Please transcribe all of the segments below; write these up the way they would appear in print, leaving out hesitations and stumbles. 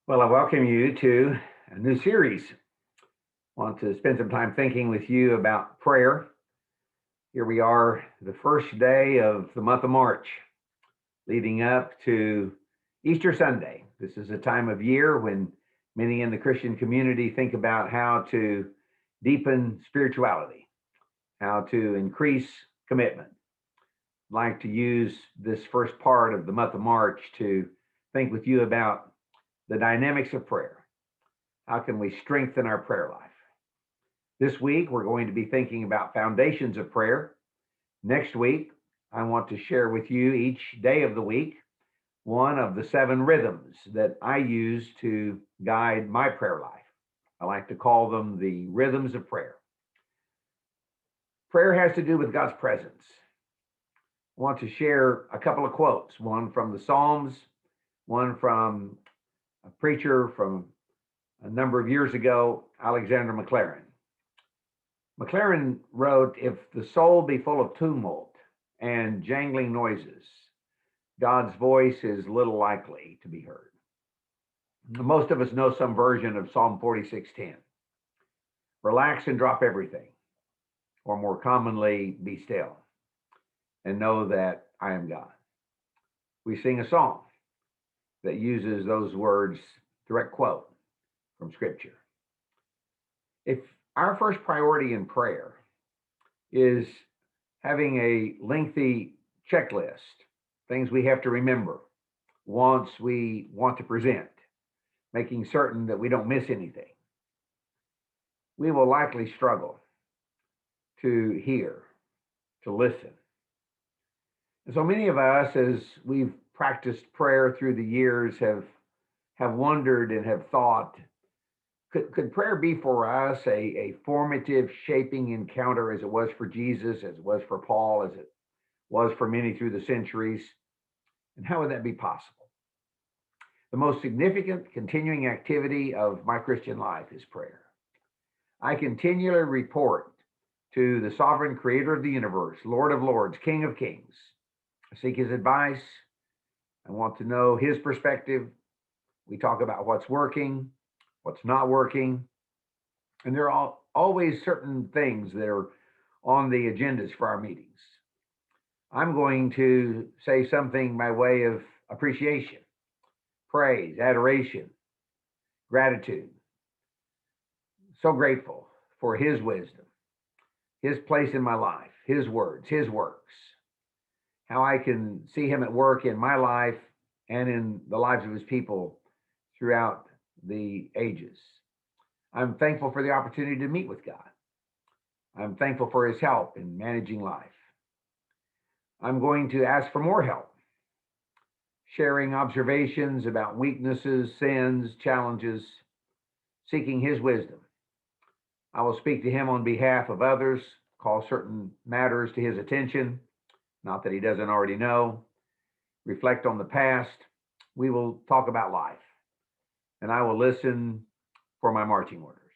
Well, I welcome you to a new series. I want to spend some time thinking with you about prayer. Here we are, the first day of the month of March, leading up to Easter Sunday. This is a time of year when many in the Christian community think about how to deepen spirituality, how to increase commitment. I'd like to use this first part of the month of March to think with you about the dynamics of prayer. How can we strengthen our prayer life? This week, we're going to be thinking about foundations of prayer. Next week, I want to share with you each day of the week one of the 7 rhythms that I use to guide my prayer life. I like to call them the rhythms of prayer. Prayer has to do with God's presence. I want to share a couple of quotes, one from the Psalms, one from a preacher from a number of years ago, Alexander McLaren. McLaren wrote, "If the soul be full of tumult and jangling noises, God's voice is little likely to be heard." Most of us know some version of Psalm 46:10. Relax and drop everything, or more commonly, be still and know that I am God. We sing a song that uses those words, direct quote from Scripture. If our first priority in prayer is having a lengthy checklist, things we have to remember, wants we want to present, making certain that we don't miss anything, we will likely struggle to hear, to listen. And so many of us, as we've practiced prayer through the years, have wondered and have thought, could prayer be for us a formative, shaping encounter as it was for Jesus, as it was for Paul, as it was for many through the centuries? And how would that be possible? The most significant continuing activity of my Christian life is prayer. I continually report to the sovereign creator of the universe, Lord of lords, King of kings. I seek his advice. I want to know his perspective. We talk about what's working, what's not working. And there are always certain things that are on the agendas for our meetings. I'm going to say something by way of appreciation, praise, adoration, gratitude. So grateful for his wisdom, his place in my life, his words, his works, how I can see him at work in my life and in the lives of his people throughout the ages. I'm thankful for the opportunity to meet with God. I'm thankful for his help in managing life. I'm going to ask for more help, sharing observations about weaknesses, sins, challenges, seeking his wisdom. I will speak to him on behalf of others, call certain matters to his attention, not that he doesn't already know, reflect on the past. We will talk about life, and I will listen for my marching orders.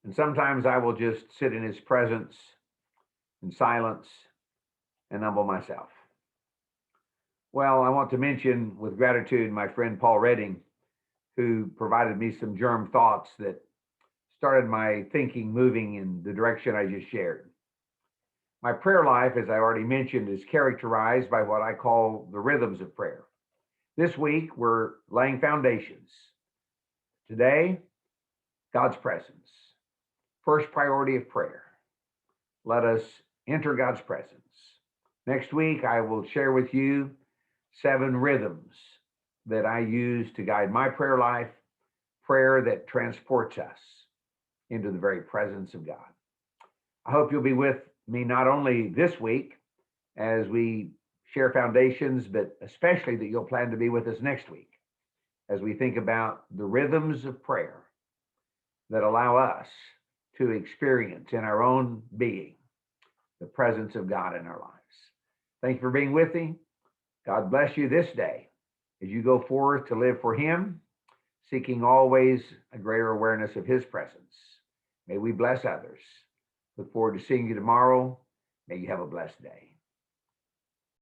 And sometimes I will just sit in his presence in silence and humble myself. Well, I want to mention with gratitude my friend Paul Redding, who provided me some germ thoughts that started my thinking moving in the direction I just shared. My prayer life, as I already mentioned, is characterized by what I call the rhythms of prayer. This week, we're laying foundations. Today, God's presence. First priority of prayer. Let us enter God's presence. Next week, I will share with you 7 rhythms that I use to guide my prayer life, prayer that transports us into the very presence of God. I hope you'll be with me not only this week as we share foundations, but especially that you'll plan to be with us next week as we think about the rhythms of prayer that allow us to experience in our own being the presence of God in our lives. Thank you for being with me. God bless you this day as you go forth to live for him, seeking always a greater awareness of his presence. May we bless others. Look forward to seeing you tomorrow. May you have a blessed day.